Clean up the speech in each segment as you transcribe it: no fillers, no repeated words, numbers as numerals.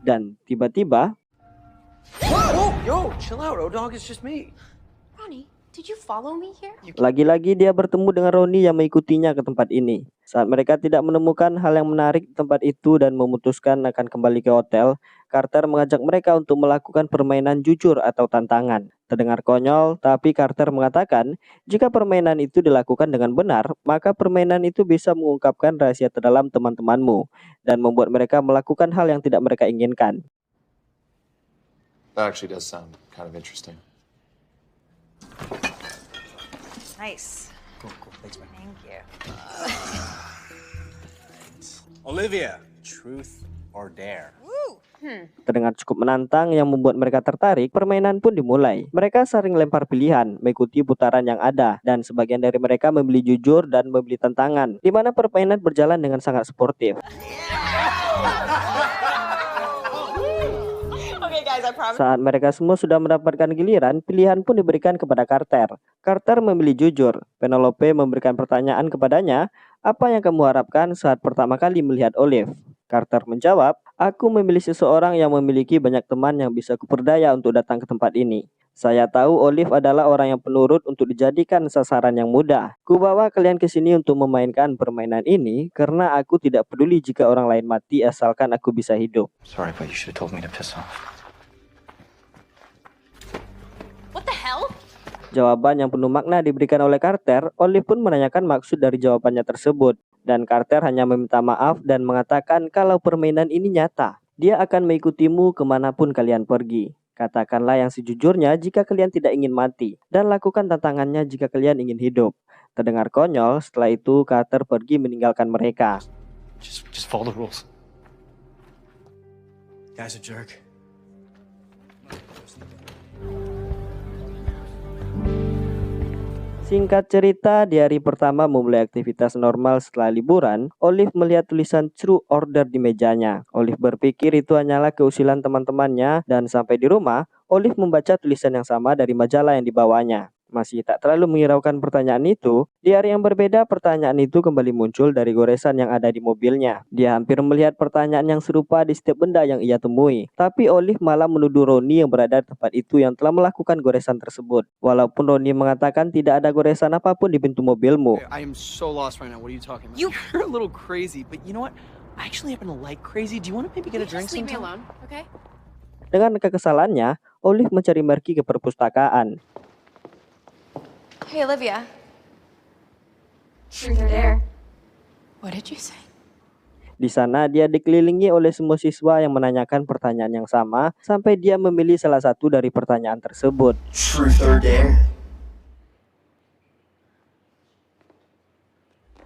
Dan tiba-tiba Whoa! Yo, chill out, O-Dog. It's just me. Ronnie, did you follow me here? lagi-lagi dia bertemu dengan Ronnie yang mengikutinya ke tempat ini. Saat mereka tidak menemukan hal yang menarik di tempat itu dan memutuskan akan kembali ke hotel, Carter mengajak mereka untuk melakukan permainan jujur atau tantangan. Terdengar konyol, tapi Carter mengatakan jika permainan itu dilakukan dengan benar, maka permainan itu bisa mengungkapkan rahasia terdalam teman-temanmu dan membuat mereka melakukan hal yang tidak mereka inginkan. That actually does sound kind of interesting. Nice. Cool. Thanks, man. Thank you. Olivia, truth or dare? Woo! Terdengar cukup menantang yang membuat mereka tertarik, permainan pun dimulai. Mereka saling lempar pilihan, mengikuti putaran yang ada, dan sebagian dari mereka memilih jujur dan memilih tantangan, di mana permainan berjalan dengan sangat sportif. Okay, guys, I promise. Saat mereka semua sudah mendapatkan giliran, pilihan pun diberikan kepada Carter. Carter memilih jujur. Penelope memberikan pertanyaan kepadanya, apa yang kamu harapkan saat pertama kali melihat Olive? Carter menjawab, aku memilih seseorang yang memiliki banyak teman yang bisa kuperdaya untuk datang ke tempat ini. Saya tahu Olive adalah orang yang penurut untuk dijadikan sasaran yang mudah. Kubawa kalian ke sini untuk memainkan permainan ini karena aku tidak peduli jika orang lain mati asalkan aku bisa hidup. Sorry, but you should have told me to piss off. What the hell? Jawaban yang penuh makna diberikan oleh Carter. Olive pun menanyakan maksud dari jawabannya tersebut. Dan Carter hanya meminta maaf dan mengatakan kalau permainan ini nyata. Dia akan mengikutimu kemanapun kalian pergi. Katakanlah yang sejujurnya jika kalian tidak ingin mati. Dan lakukan tantangannya jika kalian ingin hidup. Terdengar konyol, setelah itu Carter pergi meninggalkan mereka. Just follow the rules. Guy's a jerk. Singkat cerita, di hari pertama memulai aktivitas normal setelah liburan, Olive melihat tulisan True Order di mejanya. Olive berpikir itu hanyalah keusilan teman-temannya dan sampai di rumah, Olive membaca tulisan yang sama dari majalah yang dibawanya. Masih tak terlalu menghiraukan pertanyaan itu, di hari yang berbeda pertanyaan itu kembali muncul dari goresan yang ada di mobilnya. Dia hampir melihat pertanyaan yang serupa di setiap benda yang ia temui. Tapi Olive malah menuduh Ronnie yang berada di tempat itu yang telah melakukan goresan tersebut. Walaupun Ronnie mengatakan tidak ada goresan apapun di pintu mobilmu. I am so lost right now. What are you talking about? You- You're a little crazy, but you know what? I actually happen to like crazy. Do you want to maybe get a drink Just leave me sometime? alone, okay? Dengan kekesalannya, Olive mencari Marky ke perpustakaan. Hey, Olivia. Truth or dare? What did you say? Di sana dia dikelilingi oleh semua siswa yang menanyakan pertanyaan yang sama sampai dia memilih salah satu dari pertanyaan tersebut. Truth or dare?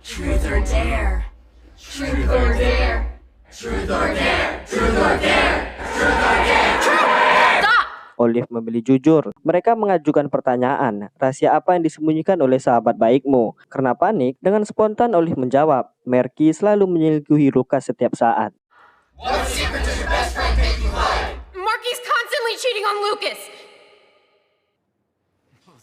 Truth or dare? Truth or dare? Truth or dare? Truth or dare? Truth or dare? Stop! Olive memilih jujur. Mereka mengajukan pertanyaan, rahasia apa yang disembunyikan oleh sahabat baikmu? Karena panik, dengan spontan Olive menjawab, Marky selalu menyelingkuhi Lucas setiap saat. What secret does your best friend make you hide? Marky's constantly cheating on Lucas!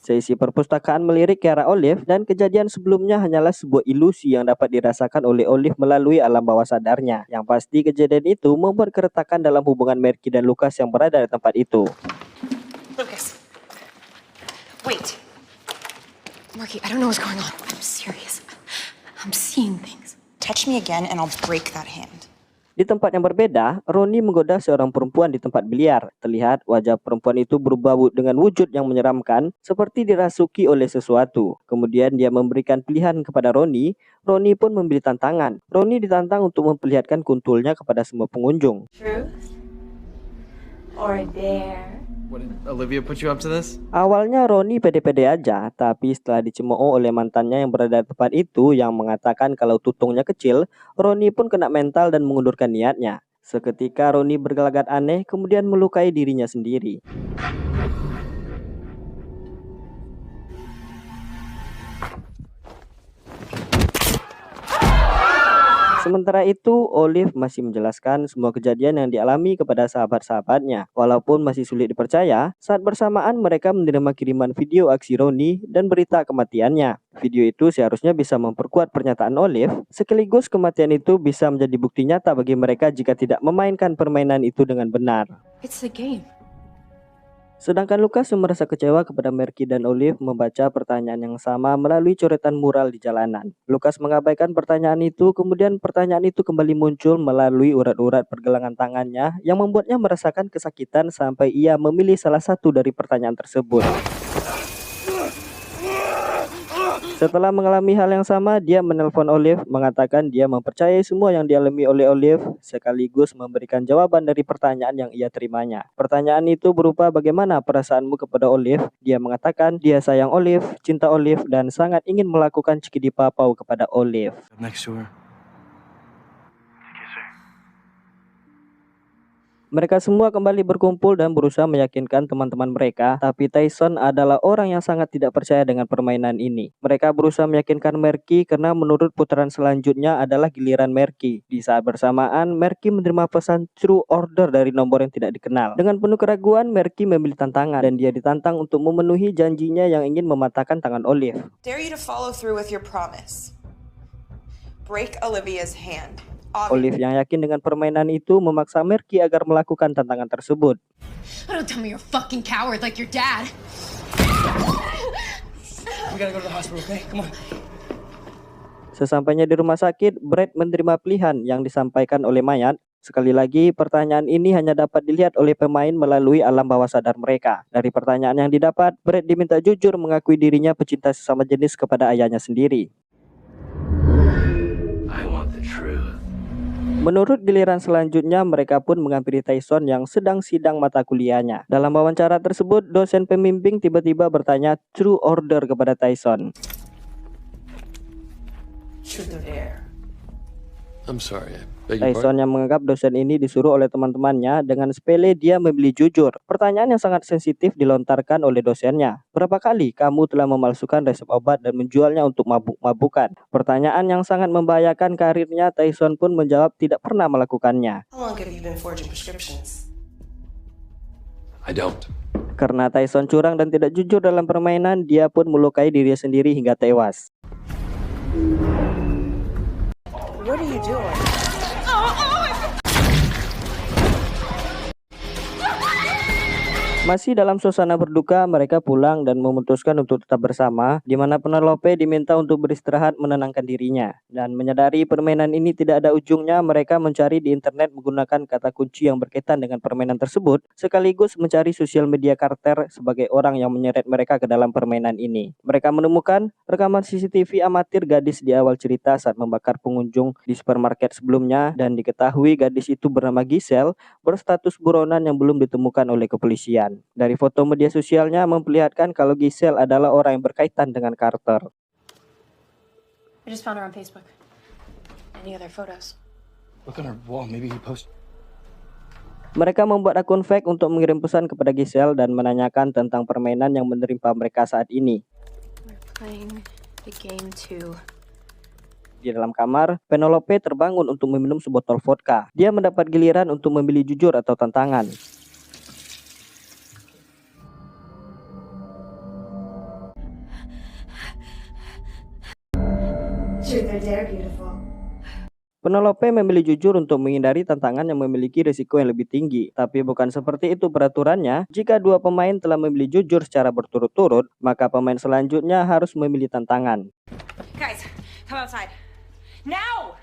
Sesi perpustakaan melirik ke arah Olive dan kejadian sebelumnya hanyalah sebuah ilusi yang dapat dirasakan oleh Olive melalui alam bawah sadarnya. Yang pasti kejadian itu membuat keretakan dalam hubungan Marky dan Lucas yang berada di tempat itu. Lucas. Wait. Marky, I don't know what's going on. I'm serious. I'm seeing things. Touch me again and I'll break that hand. Di tempat yang berbeda, Ronnie menggoda seorang perempuan di tempat biliar. Terlihat wajah perempuan itu berubah dengan wujud yang menyeramkan, seperti dirasuki oleh sesuatu. Kemudian dia memberikan pilihan kepada Ronnie. Ronnie pun memilih tantangan. Ronnie ditantang untuk memperlihatkan kuntulnya kepada semua pengunjung. Truth or dare? What did Olivia put you up to this? Awalnya Ronnie pede-pede aja, tapi setelah dicemooh oleh mantannya yang berada di tempat itu yang mengatakan kalau tutungnya kecil, Ronnie pun kena mental dan mengundurkan niatnya. Seketika Ronnie bergelagat aneh, kemudian melukai dirinya sendiri. Sementara itu, Olive masih menjelaskan semua kejadian yang dialami kepada sahabat-sahabatnya. Walaupun masih sulit dipercaya, saat bersamaan mereka menerima kiriman video aksi Ronnie dan berita kematiannya. Video itu seharusnya bisa memperkuat pernyataan Olive, sekaligus kematian itu bisa menjadi bukti nyata bagi mereka jika tidak memainkan permainan itu dengan benar. It's the game. Sedangkan Lucas yang merasa kecewa kepada Merky dan Olive membaca pertanyaan yang sama melalui coretan mural di jalanan. Lucas mengabaikan pertanyaan itu, kemudian pertanyaan itu kembali muncul melalui urat-urat pergelangan tangannya yang membuatnya merasakan kesakitan sampai ia memilih salah satu dari pertanyaan tersebut. Setelah mengalami hal yang sama, dia menelpon Olive mengatakan dia mempercayai semua yang dialami oleh Olive sekaligus memberikan jawaban dari pertanyaan yang ia terimanya. Pertanyaan itu berupa bagaimana perasaanmu kepada Olive. Dia mengatakan dia sayang Olive, cinta Olive, dan sangat ingin melakukan cikidi papau kepada Olive. Next to her. Mereka semua kembali berkumpul dan berusaha meyakinkan teman-teman mereka, tapi Tyson adalah orang yang sangat tidak percaya dengan permainan ini. Mereka berusaha meyakinkan Merky karena menurut putaran selanjutnya adalah giliran Merky. Di saat bersamaan, Merky menerima pesan True Order dari nomor yang tidak dikenal. Dengan penuh keraguan, Merky memilih tantangan dan dia ditantang untuk memenuhi janjinya yang ingin mematahkan tangan Olive. Dare you to follow through with your promise. Break Olivia's hand. Olive yang yakin dengan permainan itu memaksa Merky agar melakukan tantangan tersebut. Oh, don't tell me you're a fucking coward like your dad. We gotta go to the hospital, okay? Come on. Sesampainya di rumah sakit, Brad menerima pilihan yang disampaikan oleh mayat. Sekali lagi, pertanyaan ini hanya dapat dilihat oleh pemain melalui alam bawah sadar mereka. Dari pertanyaan yang didapat, Brad diminta jujur mengakui dirinya pecinta sesama jenis kepada ayahnya sendiri. I want the truth. Menurut giliran selanjutnya, mereka pun menghampiri Tyson yang sedang sidang mata kuliahnya. Dalam wawancara tersebut, dosen pembimbing tiba-tiba bertanya True Order kepada Tyson. Truth or dare? I'm sorry, I beg your pardon? Tyson yang menganggap dosen ini disuruh oleh teman-temannya dengan sepele dia memilih jujur. Pertanyaan yang sangat sensitif dilontarkan oleh dosennya. Berapa kali kamu telah memalsukan resep obat dan menjualnya untuk mabuk-mabukan? Pertanyaan yang sangat membahayakan karirnya. Tyson pun menjawab tidak pernah melakukannya. How long have you been forging prescriptions? I don't. Karena Tyson curang dan tidak jujur dalam permainan, dia pun melukai dirinya sendiri hingga tewas. What are you doing? Masih dalam suasana berduka, mereka pulang dan memutuskan untuk tetap bersama, di mana Penelope diminta untuk beristirahat menenangkan dirinya. Dan menyadari permainan ini tidak ada ujungnya, mereka mencari di internet menggunakan kata kunci yang berkaitan dengan permainan tersebut, sekaligus mencari sosial media Carter sebagai orang yang menyeret mereka ke dalam permainan ini. Mereka menemukan rekaman CCTV amatir gadis di awal cerita saat membakar pengunjung di supermarket sebelumnya, dan diketahui gadis itu bernama Giselle, berstatus buronan yang belum ditemukan oleh kepolisian. Dari foto media sosialnya memperlihatkan kalau Giselle adalah orang yang berkaitan dengan Carter. I just found her on Facebook. Any other photos? Look on her wall. Maybe he posted. Mereka membuat akun fake untuk mengirim pesan kepada Giselle dan menanyakan tentang permainan yang menerima mereka saat ini. We're playing the game too. Di dalam kamar, Penelope terbangun untuk meminum sebotol vodka. Dia mendapat giliran untuk memilih jujur atau tantangan. Penelope memilih jujur untuk menghindari tantangan yang memiliki risiko yang lebih tinggi. Tapi bukan seperti itu peraturannya. Jika dua pemain telah memilih jujur secara berturut-turut, maka pemain selanjutnya harus memilih tantangan. Guys, come outside. Now!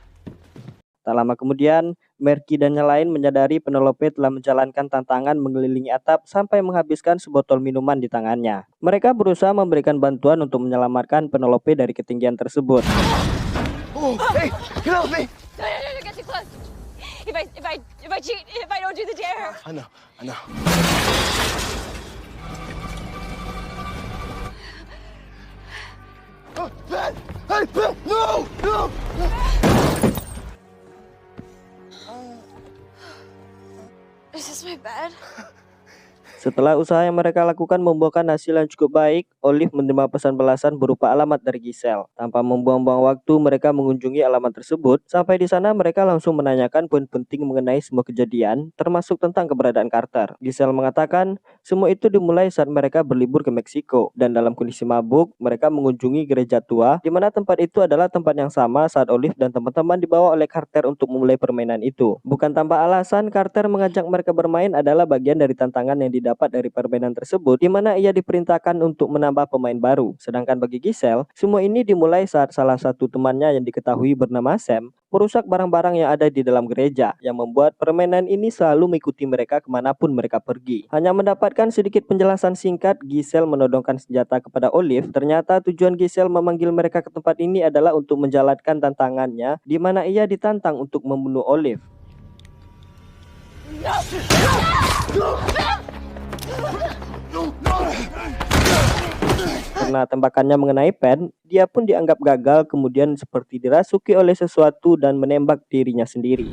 Tak lama kemudian, Merky dan yang lain menyadari Penelope telah menjalankan tantangan mengelilingi atap sampai menghabiskan sebotol minuman di tangannya. Mereka berusaha memberikan bantuan untuk menyelamatkan Penelope dari ketinggian tersebut. Oh, hey, Penelope! No, don't get too close. If I cheat, if I don't do the dare. I know. Oh, Ben! Hey, Ben! No! Is this my bed? Setelah usaha yang mereka lakukan membuahkan hasil yang cukup baik, Olive menerima pesan balasan berupa alamat dari Giselle. Tanpa membuang-buang waktu, mereka mengunjungi alamat tersebut. Sampai di sana mereka langsung menanyakan poin penting mengenai semua kejadian, termasuk tentang keberadaan Carter. Giselle mengatakan, semua itu dimulai saat mereka berlibur ke Meksiko, dan dalam kondisi mabuk, mereka mengunjungi gereja tua, di mana tempat itu adalah tempat yang sama saat Olive dan teman-teman dibawa oleh Carter untuk memulai permainan itu. Bukan tanpa alasan, Carter mengajak mereka bermain adalah bagian dari tantangan yang didapat dari permainan tersebut, di mana ia diperintahkan untuk menambah pemain baru. Sedangkan bagi Giselle, semua ini dimulai saat salah satu temannya yang diketahui bernama Sam merusak barang-barang yang ada di dalam gereja, yang membuat permainan ini selalu mengikuti mereka kemanapun mereka pergi. Hanya mendapatkan sedikit penjelasan singkat, Giselle menodongkan senjata kepada Olive. Ternyata tujuan Giselle memanggil mereka ke tempat ini adalah untuk menjalankan tantangannya, di mana ia ditantang untuk membunuh Olive. Karena tembakannya mengenai Pen, dia pun dianggap gagal, kemudian seperti dirasuki oleh sesuatu dan menembak dirinya sendiri.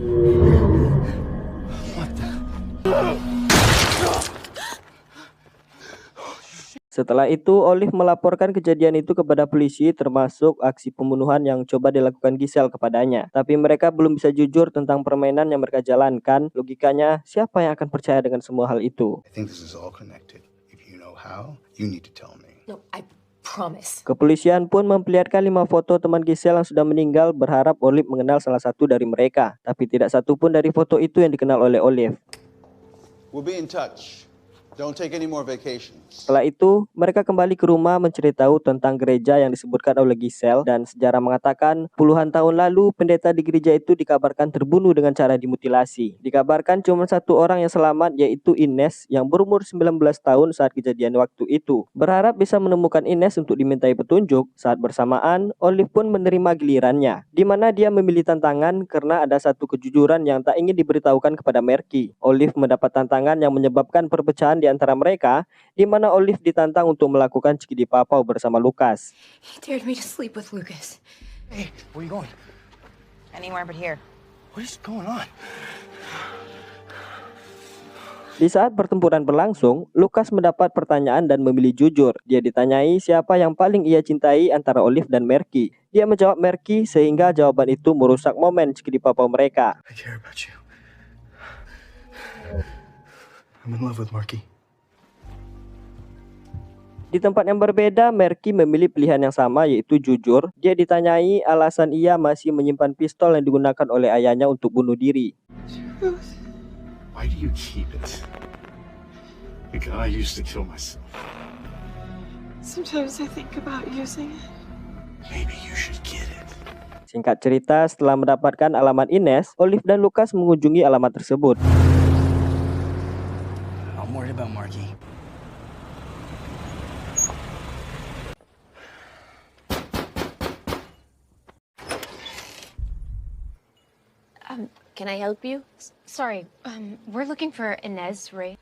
Setelah itu, Olive melaporkan kejadian itu kepada polisi, termasuk aksi pembunuhan yang coba dilakukan Giselle kepadanya. Tapi mereka belum bisa jujur tentang permainan yang mereka jalankan. Logikanya, siapa yang akan percaya dengan semua hal itu? I think this is all connected. If you know how, you need to tell me. No, I promise. Kepolisian pun memperlihatkan 5 foto teman Giselle yang sudah meninggal, berharap Olive mengenal salah satu dari mereka. Tapi tidak satu pun dari foto itu yang dikenal oleh Olive. We'll be in touch. Don't take any more vacations. Setelah itu, mereka kembali ke rumah menceritakan tentang gereja yang disebutkan oleh Giselle, dan sejarah mengatakan puluhan tahun lalu pendeta di gereja itu dikabarkan terbunuh dengan cara dimutilasi. Dikabarkan cuma satu orang yang selamat, yaitu Ines yang berumur 19 tahun saat kejadian waktu itu. Berharap bisa menemukan Ines untuk dimintai petunjuk, saat bersamaan Olive pun menerima gilirannya, di mana dia memilih tantangan karena ada satu kejujuran yang tak ingin diberitahukan kepada Merky. Olive mendapat tantangan yang menyebabkan perpecahan di antara mereka, di mana Olive ditantang untuk melakukan Cikidi Papau bersama Lucas. He dared me to sleep with Lucas. Hey, where you going? Anywhere but here. What is going on? Di saat pertempuran berlangsung, Lucas mendapat pertanyaan dan memilih jujur. Dia ditanyai siapa yang paling ia cintai antara Olive dan Merky. Dia menjawab Merky, sehingga jawaban itu merusak momen Cikidi Papau mereka. I care about you. I'm in love with Marky. Di tempat yang berbeda, Merky memilih pilihan yang sama, yaitu jujur. Dia ditanyai alasan ia masih menyimpan pistol yang digunakan oleh ayahnya untuk bunuh diri. Why do you keep it? Because I used to kill myself. Sometimes I think about using it. Maybe you should get it. Singkat cerita, setelah mendapatkan alamat Ines, Olive dan Lucas mengunjungi alamat tersebut. I'm worried about Marky. Can I help you? Sorry, we're looking for Inez, right?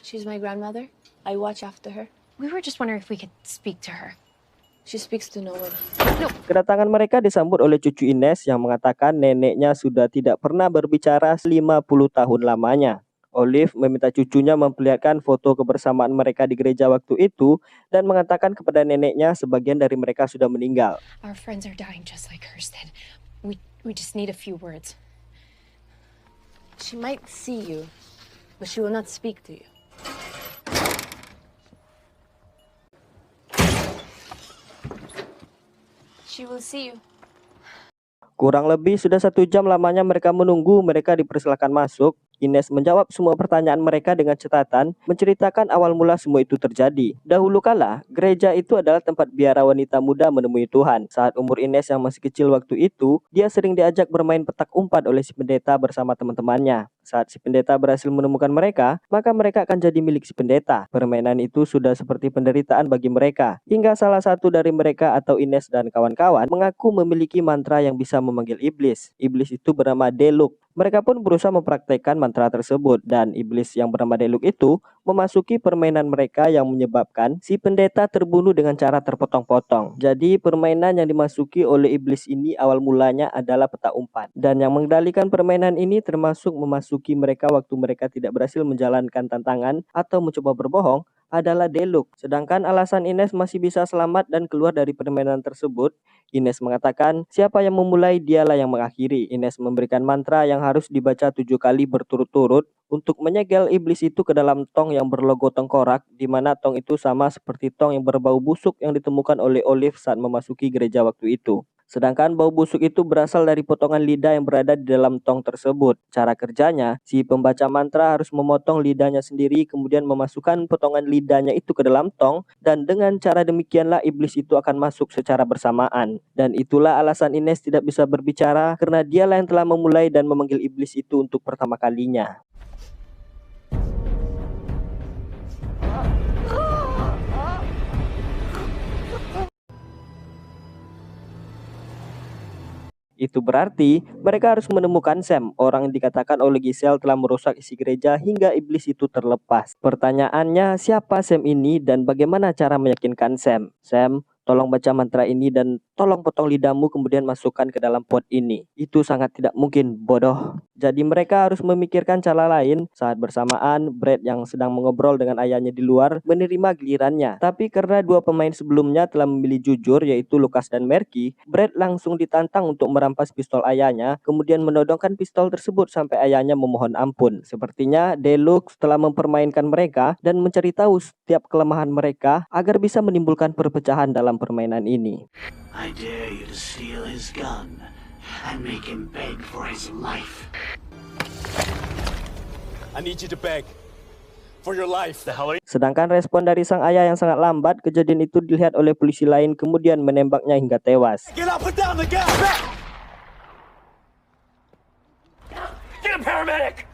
She's my grandmother. I watch after her. We were just wondering if we could speak to her. She speaks to no one. Kedatangan mereka disambut oleh cucu Ines yang mengatakan neneknya sudah tidak pernah berbicara 50 tahun lamanya. Olive meminta cucunya memperlihatkan foto kebersamaan mereka di gereja waktu itu dan mengatakan kepada neneknya sebagian dari mereka sudah meninggal. Our friends are dying just like hers did. We just need a few words. She might see you, but she will not speak to you. She will see you. Kurang lebih sudah 1 jam lamanya mereka menunggu, mereka dipersilakan masuk. Ines menjawab semua pertanyaan mereka dengan catatan, menceritakan awal mula semua itu terjadi. Dahulu kala, gereja itu adalah tempat biara wanita muda menemui Tuhan. Saat umur Ines yang masih kecil waktu itu, dia sering diajak bermain petak umpat oleh si pendeta bersama teman-temannya. Saat si pendeta berhasil menemukan mereka, maka mereka akan jadi milik si pendeta. Permainan itu sudah seperti penderitaan bagi mereka, hingga salah satu dari mereka atau Ines dan kawan-kawan mengaku memiliki mantra yang bisa memanggil iblis. Iblis itu bernama Deluk. Mereka pun berusaha mempraktekkan mantra tersebut, dan iblis yang bernama Deluk itu memasuki permainan mereka yang menyebabkan si pendeta terbunuh dengan cara terpotong-potong. Jadi permainan yang dimasuki oleh iblis ini awal mulanya adalah peta umpan. Dan yang mengendalikan permainan ini termasuk memasuki mereka waktu mereka tidak berhasil menjalankan tantangan atau mencoba berbohong adalah Deluxe. Sedangkan alasan Ines masih bisa selamat dan keluar dari permainan tersebut, Ines mengatakan siapa yang memulai dialah yang mengakhiri. Ines memberikan mantra yang harus dibaca 7 kali berturut-turut untuk menyegel iblis itu ke dalam tong yang berlogo tengkorak, di mana tong itu sama seperti tong yang berbau busuk yang ditemukan oleh Olive saat memasuki gereja waktu itu. Sedangkan bau busuk itu berasal dari potongan lidah yang berada di dalam tong tersebut. Cara kerjanya, si pembaca mantra harus memotong lidahnya sendiri, kemudian memasukkan potongan lidahnya itu ke dalam tong, dan dengan cara demikianlah iblis itu akan masuk secara bersamaan. Dan itulah alasan Ines tidak bisa berbicara, karena dialah yang telah memulai dan memanggil iblis itu untuk pertama kalinya. Itu berarti mereka harus menemukan Sam, orang yang dikatakan oleh Giselle telah merusak isi gereja hingga iblis itu terlepas. Pertanyaannya, siapa Sam ini dan bagaimana cara meyakinkan Sam? Sam, tolong baca mantra ini dan tolong potong lidahmu kemudian masukkan ke dalam pot ini. Itu sangat tidak mungkin, bodoh. Jadi mereka harus memikirkan cara lain. Saat bersamaan, Brad yang sedang mengobrol dengan ayahnya di luar menerima gilirannya. Tapi karena dua pemain sebelumnya telah memilih jujur, yaitu Lucas dan Merky, Brad langsung ditantang untuk merampas pistol ayahnya, kemudian menodongkan pistol tersebut sampai ayahnya memohon ampun. Sepertinya Deluxe telah mempermainkan mereka dan mencari tahu setiap kelemahan mereka agar bisa menimbulkan perpecahan dalam permainan ini. I dare you to steal his gun and make him beg for his life. I need you to beg for your life. The hell are you? Sedangkan respon dari sang ayah yang sangat lambat, kejadian itu dilihat oleh polisi lain kemudian menembaknya hingga tewas. Get up and down the gas! Get a paramedic!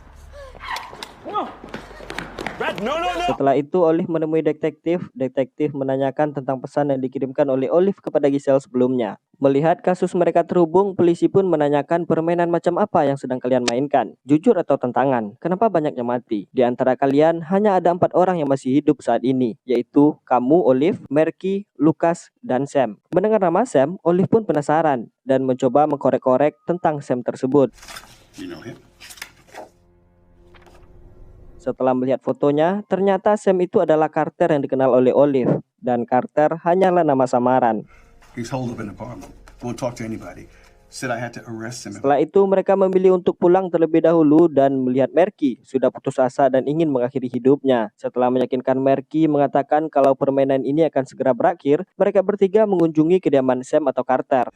Setelah itu Olive menemui detektif. Detektif menanyakan tentang pesan yang dikirimkan oleh Olive kepada Giselle sebelumnya. Melihat kasus mereka terhubung, polisi pun menanyakan permainan macam apa yang sedang kalian mainkan, jujur atau tantangan. Kenapa banyak yang mati? Di antara kalian hanya ada 4 orang yang masih hidup saat ini, yaitu kamu, Olive, Merky, Lucas, dan Sam. Mendengar nama Sam, Olive pun penasaran dan mencoba mengkorek-korek tentang Sam tersebut. You know him? Setelah melihat fotonya, ternyata Sam itu adalah Carter yang dikenal oleh Olive, dan Carter hanyalah nama samaran. He's holed up in an apartment. Won't talk to anybody. Said I had to arrest him. Setelah itu mereka memilih untuk pulang terlebih dahulu dan melihat Merky sudah putus asa dan ingin mengakhiri hidupnya. Setelah meyakinkan Merky mengatakan kalau permainan ini akan segera berakhir, mereka bertiga mengunjungi kediaman Sam atau Carter.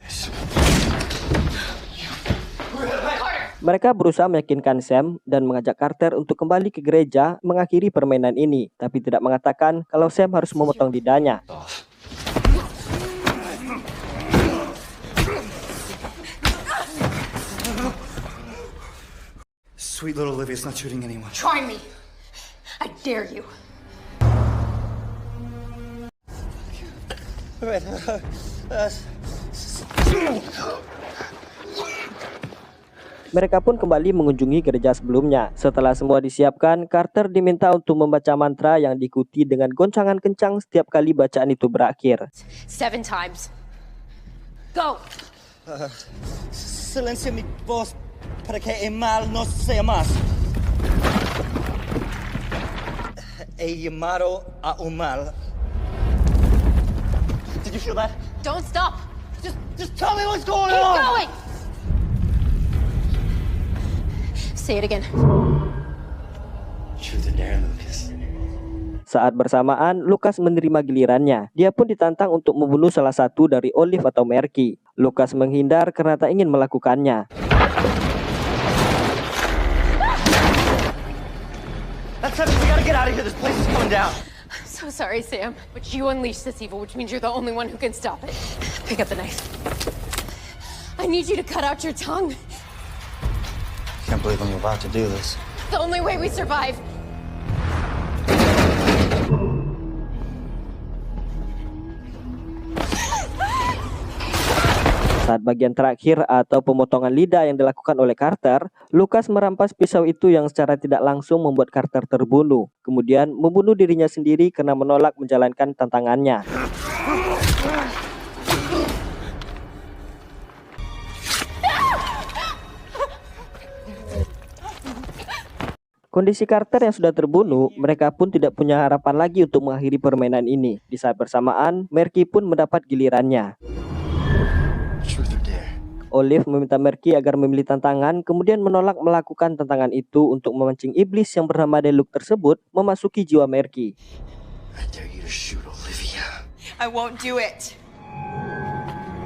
Mereka berusaha meyakinkan Sam dan mengajak Carter untuk kembali ke gereja mengakhiri permainan ini, tapi tidak mengatakan kalau Sam harus memotong lidahnya. Sweet little Olivia's not shooting anyone. Try me. I dare you. Mereka pun kembali mengunjungi gereja sebelumnya. Setelah semua disiapkan, Carter diminta untuk membaca mantra yang diikuti dengan goncangan kencang setiap kali bacaan itu berakhir. 7 times. Go. Silencia mi voz para que el mal no sea más. He llamado a un mal. Did you feel that? Don't stop. Just tell me what's going Keep on. going. Say it again. Truth and dare, Lucas. Saat bersamaan, Lucas menerima gilirannya. Dia pun ditantang untuk membunuh salah satu dari Olive atau Merky. Lucas menghindar karena tak ingin melakukannya. That's it. We gotta get out of here. This place is coming down. I'm so sorry, Sam, but you unleashed this evil, which means you're the only one who can stop it. Pick up the knife. I need you to cut out your tongue. Can't believe I'm about to do this. The only way we survive. Saat bagian terakhir atau pemotongan lidah yang dilakukan oleh Carter, Lucas merampas pisau itu yang secara tidak langsung membuat Carter terbunuh. Kemudian membunuh dirinya sendiri karena menolak menjalankan tantangannya. Kondisi Carter yang sudah terbunuh, mereka pun tidak punya harapan lagi untuk mengakhiri permainan ini. Di saat bersamaan, Merky pun mendapat gilirannya. Olive meminta Merky agar memilih tantangan, kemudian menolak melakukan tantangan itu untuk memancing iblis yang bernama Deluxe tersebut memasuki jiwa Merky. I won't do it.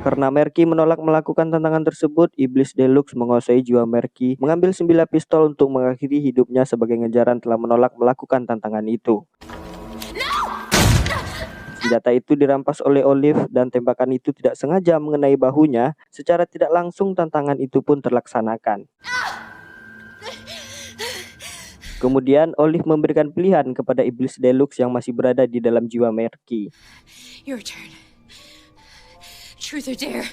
Karena Merky menolak melakukan tantangan tersebut, iblis Deluxe menguasai jiwa Merky, mengambil 9 pistol untuk mengakhiri hidupnya sebagai ngejaran telah menolak melakukan tantangan itu. Senjata itu dirampas oleh Olive dan tembakan itu tidak sengaja mengenai bahunya. Secara tidak langsung tantangan itu pun terlaksanakan. Kemudian Olive memberikan pilihan kepada iblis Deluxe yang masih berada di dalam jiwa Merky. Your turn. Truth or dare?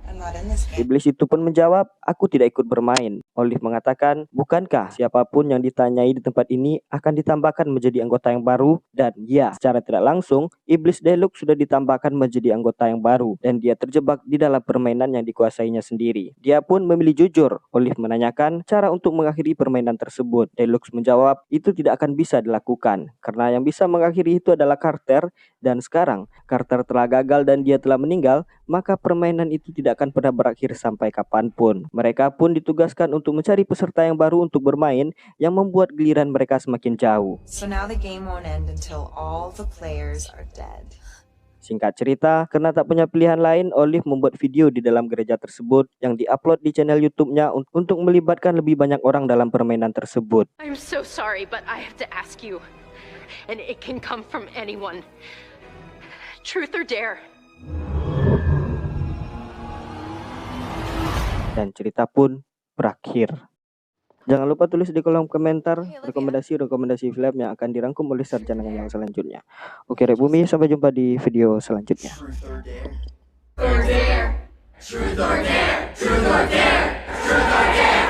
I'm not in this game. Iblis itu pun menjawab, aku tidak ikut bermain. Olive mengatakan, bukankah siapapun yang ditanyai di tempat ini akan ditambahkan menjadi anggota yang baru? Dan ya, secara tidak langsung, iblis Deluxe sudah ditambahkan menjadi anggota yang baru. Dan dia terjebak di dalam permainan yang dikuasainya sendiri. Dia pun memilih jujur. Olive menanyakan cara untuk mengakhiri permainan tersebut. Deluxe menjawab, itu tidak akan bisa dilakukan. Karena yang bisa mengakhiri itu adalah Carter. Dan sekarang, Carter telah gagal dan dia telah meninggal, maka permainan itu tidak akan pernah berakhir sampai kapanpun. Mereka pun ditugaskan untuk mencari peserta yang baru untuk bermain yang membuat giliran mereka semakin jauh. So now the game won't end until all the players are dead. Singkat cerita, karena tak punya pilihan lain, Olive membuat video di dalam gereja tersebut yang diupload di channel YouTube-nya untuk melibatkan lebih banyak orang dalam permainan tersebut. I'm so sorry, but I have to ask you. And it can come from anyone. Truth or dare? Dan cerita pun berakhir. Jangan lupa tulis di kolom komentar rekomendasi film yang akan dirangkum oleh sarjana yang selanjutnya. Oke, Rek Bumi, sampai jumpa di video selanjutnya. Truth or dare? Truth or dare? Truth or dare? Truth or dare? Truth or dare?